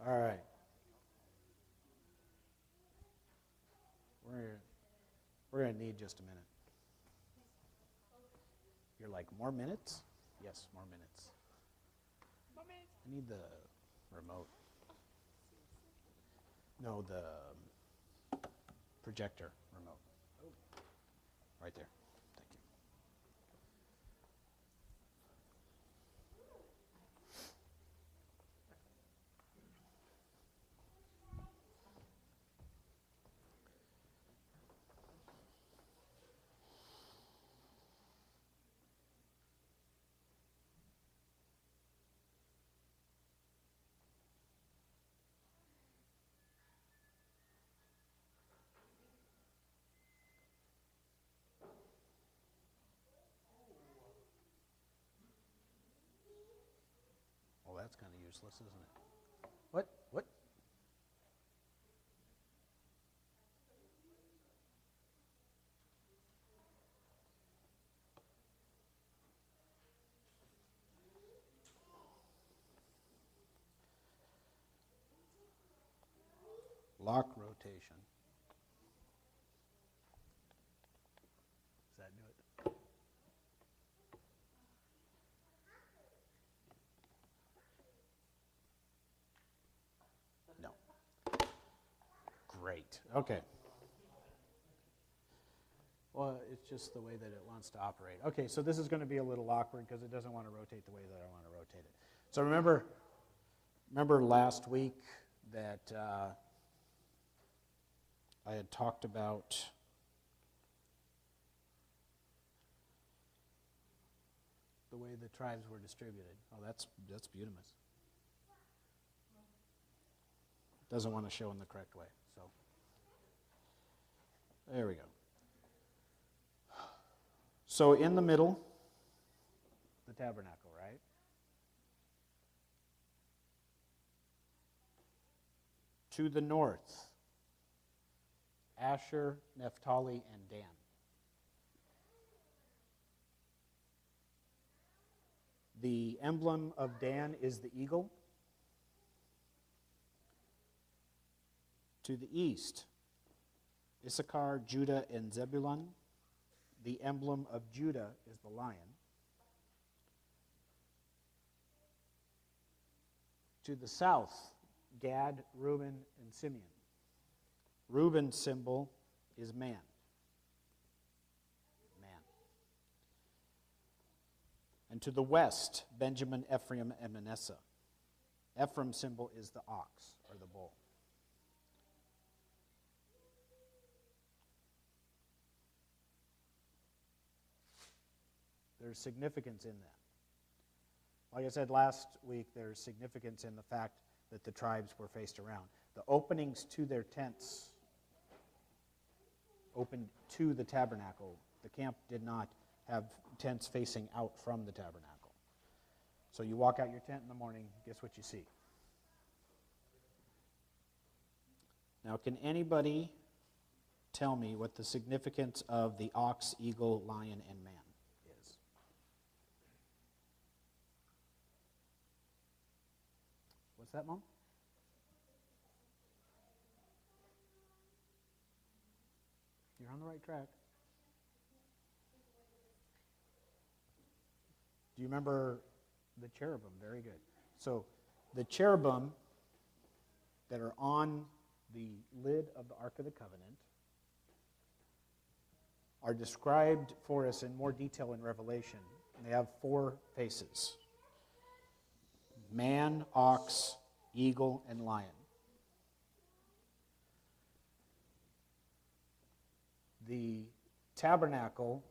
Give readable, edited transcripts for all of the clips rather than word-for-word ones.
All right. We're going to need just a minute. You're like, more minutes? Yes, more minutes. I need the remote. No, the projector remote. Right there. Thank you. Well, that's kind of useless, isn't it? What? What? Lock rotation. Does that do it? No. Great. Okay. Well, it's just the way that it wants to operate. Okay, so this is going to be a little awkward because it doesn't want to rotate the way that I want to rotate it. So remember last week that I had talked about the way the tribes were distributed. Oh, that's beautiful. Doesn't want to show in the correct way. So there we go. So in the middle, the tabernacle, right? To the north, Asher, Naphtali, and Dan. The emblem of Dan is the eagle. To the east, Issachar, Judah, and Zebulun. The emblem of Judah is the lion. To the south, Gad, Reuben, and Simeon. Reuben's symbol is man. Man. And to the west, Benjamin, Ephraim, and Manasseh. Ephraim's symbol is the ox, or the bull. There's significance in that. Like I said last week, there's significance in the fact that the tribes were faced around. The openings to their tents opened to the tabernacle. The camp did not have tents facing out from the tabernacle. So you walk out your tent in the morning, guess what you see? Now, can anybody tell me what the significance of the ox, eagle, lion, and man is? What's that, Mom? You're on the right track. Do you remember the cherubim? Very good. So the cherubim that are on the lid of the Ark of the Covenant are described for us in more detail in Revelation. And they have 4 faces: man, ox, eagle, and lion. The tabernacle,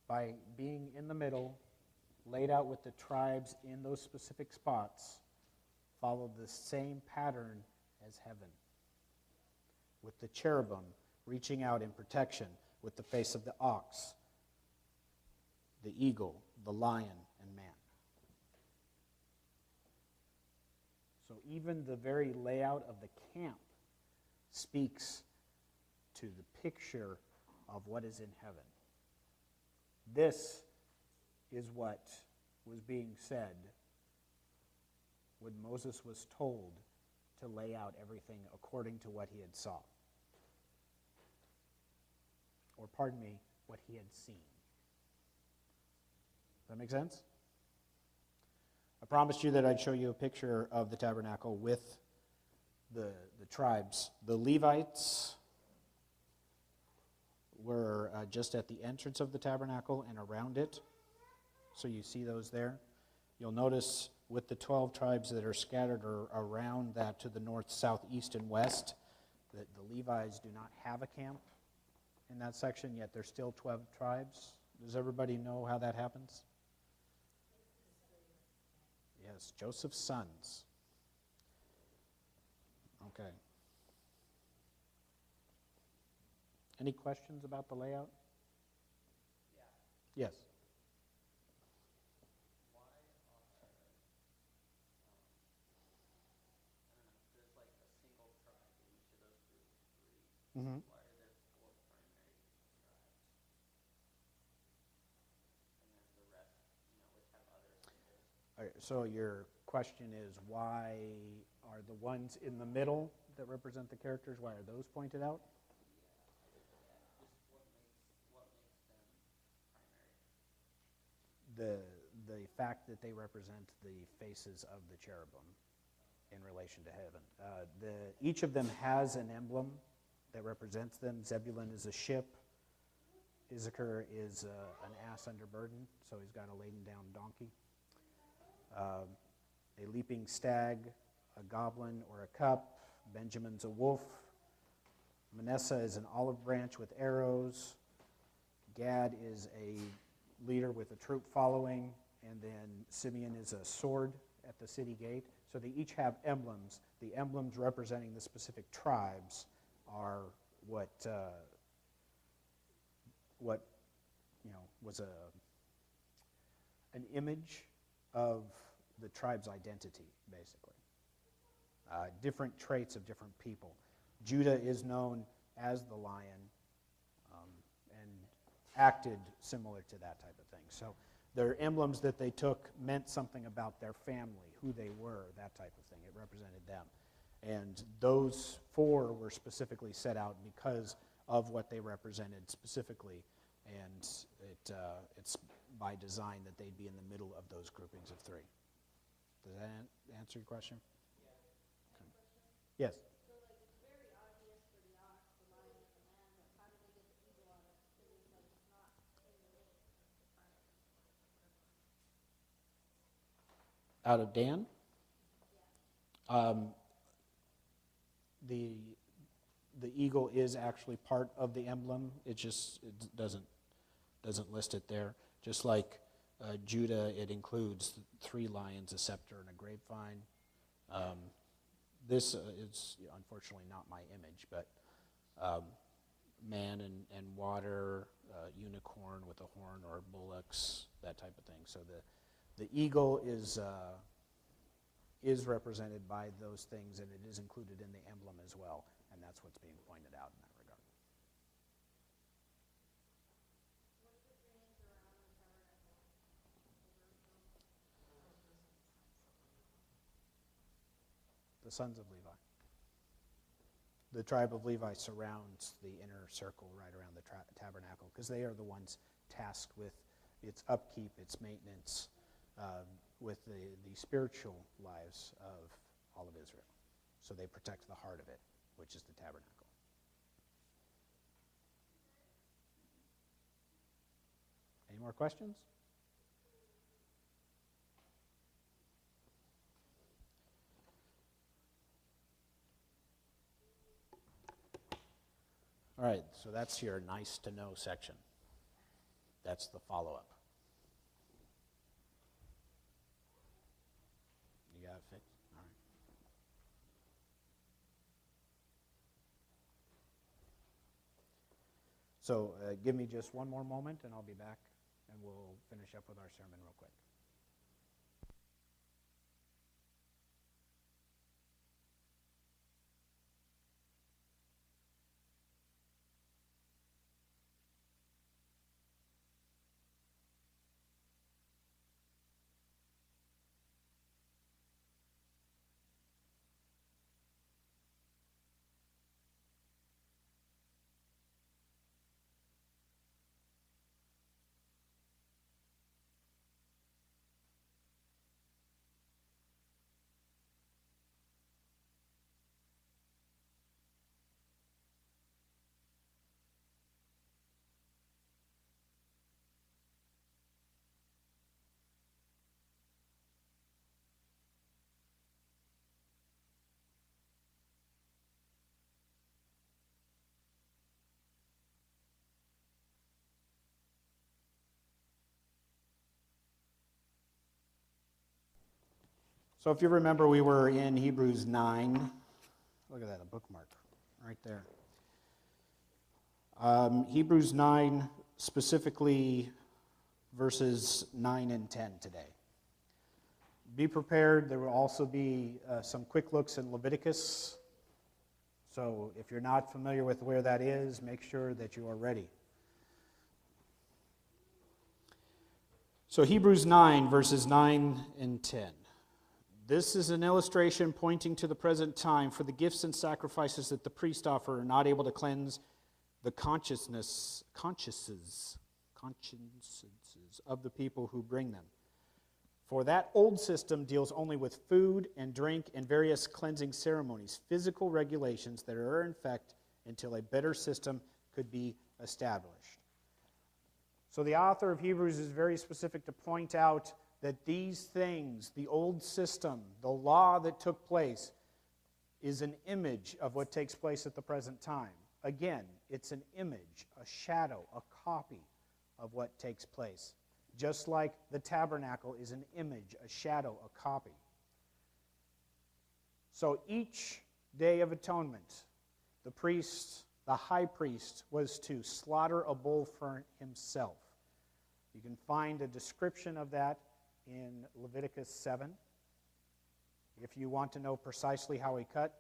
by being in the middle, laid out with the tribes in those specific spots, followed the same pattern as heaven, with the cherubim reaching out in protection with the face of the ox, the eagle, the lion, and man. So even the very layout of the camp speaks to the picture of what is in heaven. This is what was being said when Moses was told to lay out everything according to what he had saw. Or, pardon me, what he had seen. Does that make sense? I promised you that I'd show you a picture of the tabernacle with the tribes. The Levites were just at the entrance of the tabernacle and around it. So you see those there. You'll notice with the 12 tribes that are scattered around that to the north, south, east, and west, that the Levites do not have a camp in that section, yet there's still 12 tribes. Does everybody know how that happens? Yes, Joseph's sons. Okay. Any questions about the layout? Yeah. Yes. Mm-hmm. Why are there four primary tribes? And there's the rest, which have other symbols. All right, so your question is, why are the ones in the middle that represent the characters, why are those pointed out? Just what makes them primary? The fact that they represent the faces of the cherubim in relation to heaven. Each of them has an emblem that represents them. Zebulun is a ship. Issachar is an ass under burden, so he's got a laden down donkey. A leaping stag, a goblin or a cup. Benjamin's a wolf. Manasseh is an olive branch with arrows. Gad is a leader with a troop following. And then Simeon is a sword at the city gate. So they each have emblems. The emblems representing the specific tribes are what was an image of the tribe's identity, basically. Different traits of different people. Judah is known as the lion and acted similar to that type of thing. So their emblems that they took meant something about their family, who they were, that type of thing. It represented them. And those four were specifically set out because of what they represented specifically. And it's by design that they'd be in the middle of those groupings of three. Does that answer your question? Yeah. Okay. Yes? So, it's very obvious for the ox, the lion, and the man, but how did they get the eagle out of it? Because it's, it's not in the name of the primary. Out of Dan? Yeah. The eagle is actually part of the emblem. It doesn't list it there. Just like Judah, it includes 3 lions, a scepter, and a grapevine. This is unfortunately not my image, but man and water, unicorn with a horn, or bullocks, that type of thing. So the eagle is represented by those things, and it is included in the emblem as well, and that's what's being pointed out in that regard. What's the drainage around the tabernacle? The sons of Levi. The tribe of Levi surrounds the inner circle right around the tabernacle because they are the ones tasked with its upkeep, its maintenance, with the spiritual lives of all of Israel. So they protect the heart of it, which is the tabernacle. Any more questions? All right, so that's your nice to know section. That's the follow-up. You got it fixed? All right. So give me just one more moment and I'll be back and we'll finish up with our sermon real quick. So if you remember, we were in Hebrews 9. Look at that, a bookmark right there. Hebrews 9, specifically verses 9 and 10 today. Be prepared. There will also be some quick looks in Leviticus. So if you're not familiar with where that is, make sure that you are ready. So Hebrews 9, verses 9 and 10. This is an illustration pointing to the present time, for the gifts and sacrifices that the priests offer are not able to cleanse the consciences of the people who bring them. For that old system deals only with food and drink and various cleansing ceremonies, physical regulations that are in effect until a better system could be established. So the author of Hebrews is very specific to point out that these things, the old system, the law that took place, is an image of what takes place at the present time. Again, it's an image, a shadow, a copy of what takes place. Just like the tabernacle is an image, a shadow, a copy. So each day of atonement, the priest, the high priest, was to slaughter a bull for himself. You can find a description of that in Leviticus 7. If you want to know precisely how he cut,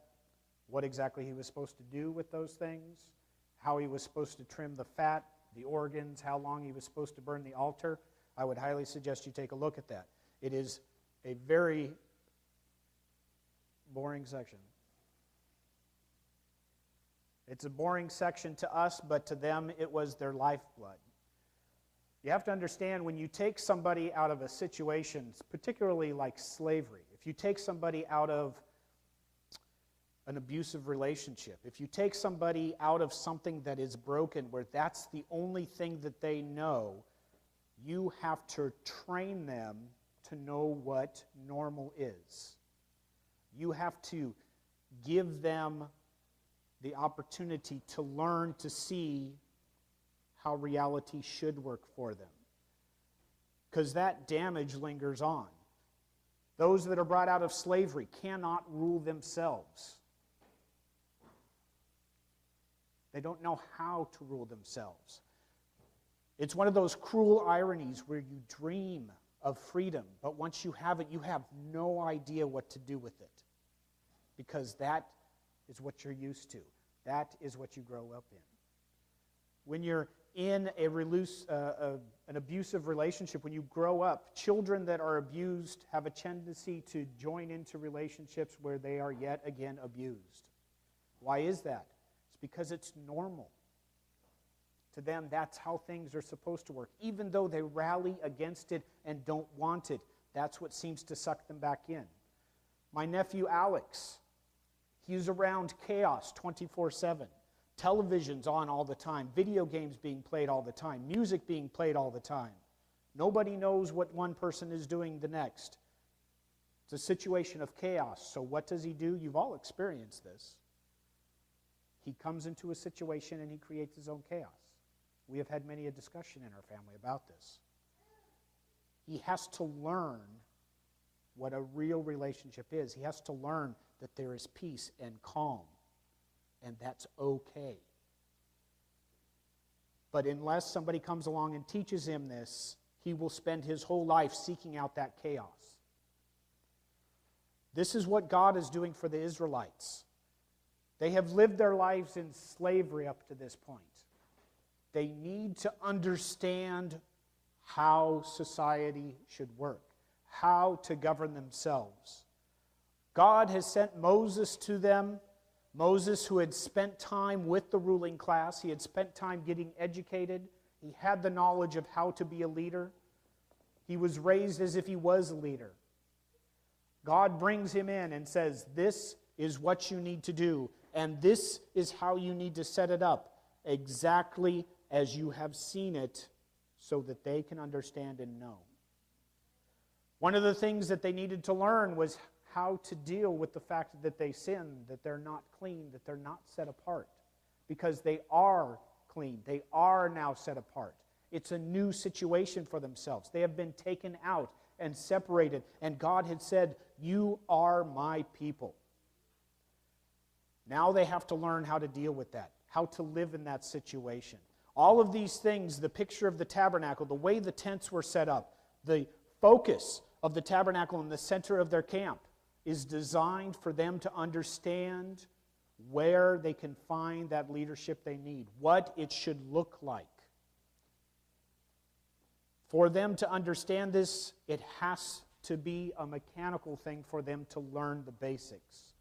what exactly he was supposed to do with those things, how he was supposed to trim the fat, the organs, how long he was supposed to burn the altar, I would highly suggest you take a look at that. It is a very boring section. It's a boring section to us, but to them it was their lifeblood. You have to understand, when you take somebody out of a situation, particularly like slavery, if you take somebody out of an abusive relationship, if you take somebody out of something that is broken, where that's the only thing that they know, you have to train them to know what normal is. You have to give them the opportunity to learn to see how reality should work for them. Because that damage lingers on. Those that are brought out of slavery cannot rule themselves. They don't know how to rule themselves. It's one of those cruel ironies where you dream of freedom, but once you have it, you have no idea what to do with it. Because that is what you're used to. That is what you grow up in. When you're in an abusive relationship, when you grow up, children that are abused have a tendency to join into relationships where they are yet again abused. Why is that? It's because it's normal. To them, that's how things are supposed to work. Even though they rally against it and don't want it, that's what seems to suck them back in. My nephew Alex, he's around chaos 24/7. Television's on all the time, video games being played all the time, music being played all the time. Nobody knows what one person is doing the next. It's a situation of chaos. So what does he do? You've all experienced this. He comes into a situation and he creates his own chaos. We have had many a discussion in our family about this. He has to learn what a real relationship is. He has to learn that there is peace and calm. And that's okay. But unless somebody comes along and teaches him this, he will spend his whole life seeking out that chaos. This is what God is doing for the Israelites. They have lived their lives in slavery up to this point. They need to understand how society should work, how to govern themselves. God has sent Moses to them. Moses, who had spent time with the ruling class, he had spent time getting educated, he had the knowledge of how to be a leader. He was raised as if he was a leader. God brings him in and says, this is what you need to do, and this is how you need to set it up, exactly as you have seen it, so that they can understand and know. One of the things that they needed to learn was how to deal with the fact that they sin, that they're not clean, that they're not set apart. Because they are clean. They are now set apart. It's a new situation for themselves. They have been taken out and separated. And God had said, "You are my people." Now they have to learn how to deal with that, how to live in that situation. All of these things, the picture of the tabernacle, the way the tents were set up, the focus of the tabernacle in the center of their camp is designed for them to understand where they can find that leadership they need, what it should look like. For them to understand this, it has to be a mechanical thing for them to learn the basics.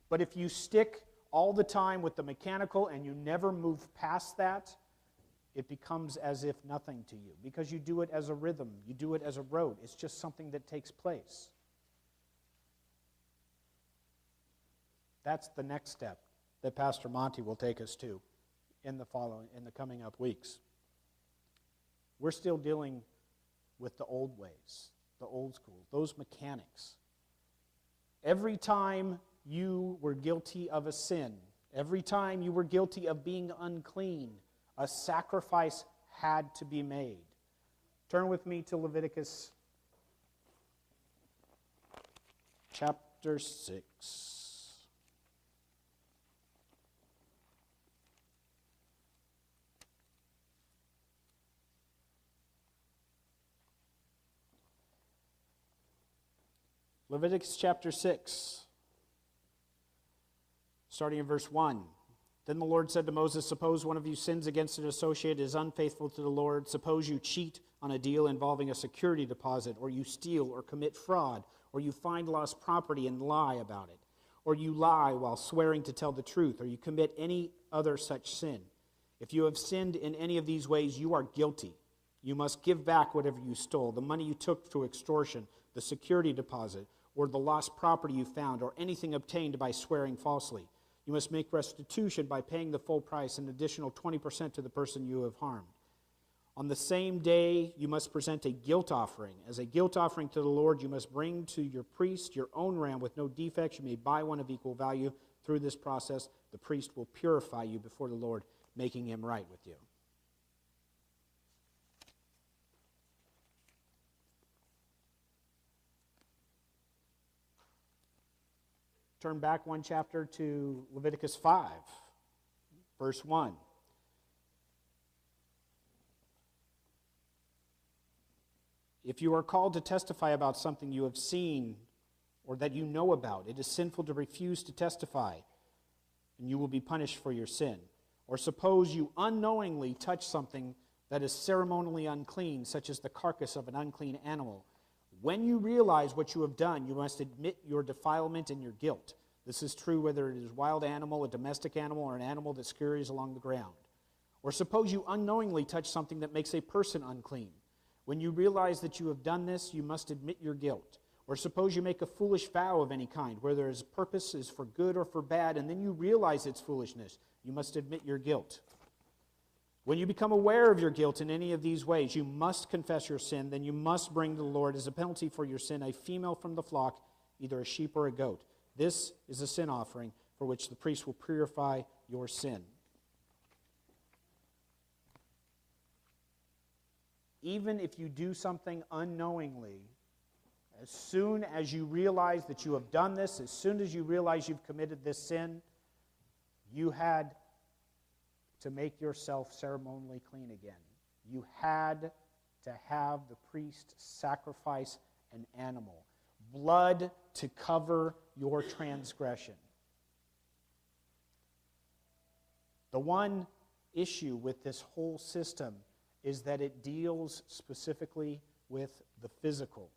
But if you stick all the time with the mechanical and you never move past that, it becomes as if nothing to you, because you do it as a rhythm, you do it as a rote. It's just something that takes place. That's the next step that Pastor Monty will take us to in the coming up weeks. We're still dealing with the old ways, the old school, those mechanics. Every time you were guilty of a sin, every time you were guilty of being unclean, a sacrifice had to be made. Turn with me to Leviticus chapter 6. Leviticus chapter 6, starting in verse 1. Then the Lord said to Moses, "Suppose one of you sins against an associate, is unfaithful to the Lord. Suppose you cheat on a deal involving a security deposit, or you steal or commit fraud, or you find lost property and lie about it, or you lie while swearing to tell the truth, or you commit any other such sin. If you have sinned in any of these ways, you are guilty. You must give back whatever you stole, the money you took to extortion, the security deposit, or the lost property you found, or anything obtained by swearing falsely. You must make restitution by paying the full price, an additional 20% to the person you have harmed. On the same day, you must present a guilt offering. As a guilt offering to the Lord, you must bring to your priest your own ram with no defects. You may buy one of equal value. Through this process, the priest will purify you before the Lord, making him right with you." Turn back one chapter to Leviticus 5, verse 1. If you are called to testify about something you have seen or that you know about, it is sinful to refuse to testify, and you will be punished for your sin. Or suppose you unknowingly touch something that is ceremonially unclean, such as the carcass of an unclean animal. When you realize what you have done, you must admit your defilement and your guilt. This is true whether it is a wild animal, a domestic animal, or an animal that scurries along the ground. Or suppose you unknowingly touch something that makes a person unclean. When you realize that you have done this, you must admit your guilt. Or suppose you make a foolish vow of any kind, whether its purpose is for good or for bad, and then you realize its foolishness, you must admit your guilt. When you become aware of your guilt in any of these ways, you must confess your sin. Then you must bring to the Lord as a penalty for your sin a female from the flock, either a sheep or a goat. This is a sin offering for which the priest will purify your sin. Even if you do something unknowingly, as soon as you realize that you have done this, as soon as you realize you've committed this sin, you had to make yourself ceremonially clean again. You had to have the priest sacrifice an animal, blood to cover your transgression. The one issue with this whole system is that it deals specifically with the physical.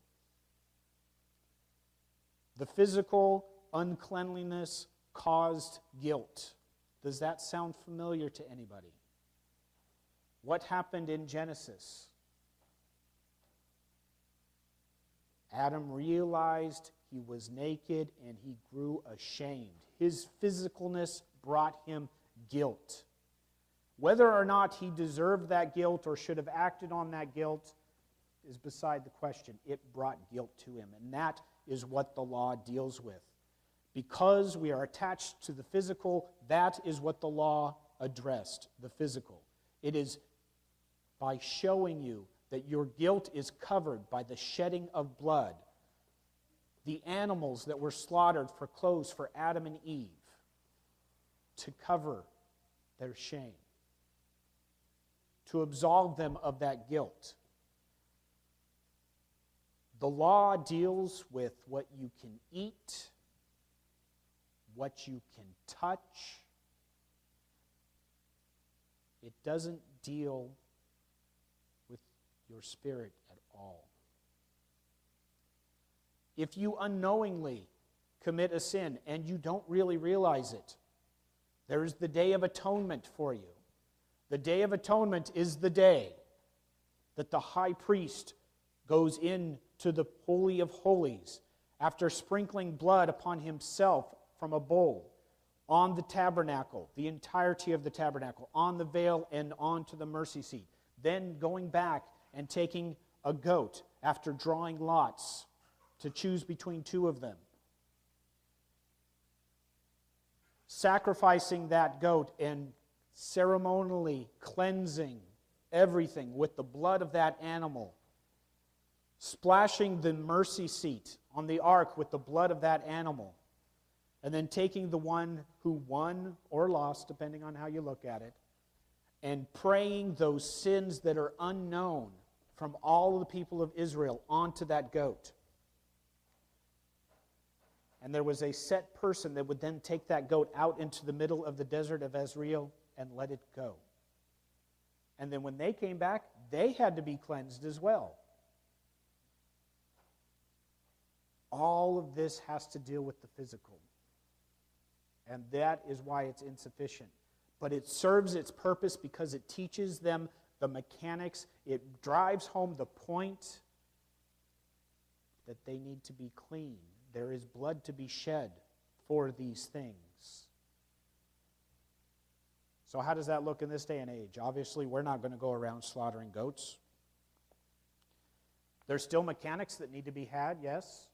The physical uncleanliness caused guilt. Does that sound familiar to anybody? What happened in Genesis? Adam realized he was naked and he grew ashamed. His physicalness brought him guilt. Whether or not he deserved that guilt or should have acted on that guilt is beside the question. It brought guilt to him, and that is what the law deals with. Because we are attached to the physical, that is what the law addressed, the physical. It is by showing you that your guilt is covered by the shedding of blood. The animals that were slaughtered for clothes for Adam and Eve to cover their shame, to absolve them of that guilt. The law deals with what you can eat, what you can touch. It doesn't deal with your spirit at all. If you unknowingly commit a sin and you don't really realize it, there is the Day of Atonement for you. The Day of Atonement is the day that the high priest goes into the Holy of Holies after sprinkling blood upon himself from a bowl on the tabernacle, the entirety of the tabernacle, on the veil and onto the mercy seat. Then going back and taking a goat after drawing lots to choose between two of them. Sacrificing that goat and ceremonially cleansing everything with the blood of that animal. Splashing the mercy seat on the ark with the blood of that animal. And then taking the one who won or lost, depending on how you look at it, and praying those sins that are unknown from all of the people of Israel onto that goat. And there was a set person that would then take that goat out into the middle of the desert of Israel and let it go. And then when they came back, they had to be cleansed as well. All of this has to deal with the physical. And that is why it's insufficient. But it serves its purpose because it teaches them the mechanics. It drives home the point that they need to be clean. There is blood to be shed for these things. So how does that look in this day and age? Obviously, we're not going to go around slaughtering goats. There's still mechanics that need to be had, yes.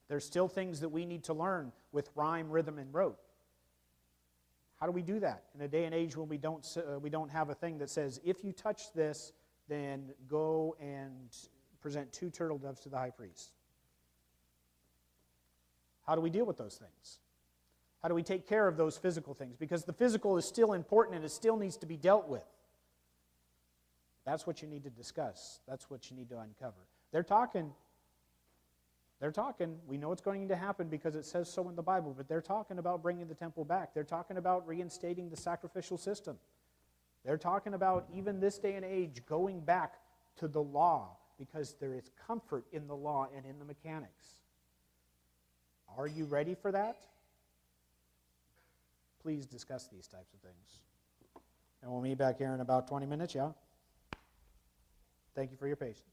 There's still things that we need to learn with rhyme, rhythm, and rote. How do we do that in a day and age when we don't have a thing that says, if you touch this, then go and present 2 turtle doves to the high priest? How do we deal with those things? How do we take care of those physical things? Because the physical is still important and it still needs to be dealt with. That's what you need to discuss. That's what you need to uncover. They're talking. We know it's going to happen because it says so in the Bible, but they're talking about bringing the temple back. They're talking about reinstating the sacrificial system. They're talking about, even this day and age, going back to the law because there is comfort in the law and in the mechanics. Are you ready for that? Please discuss these types of things. And we'll meet back here in about 20 minutes, yeah? Thank you for your patience.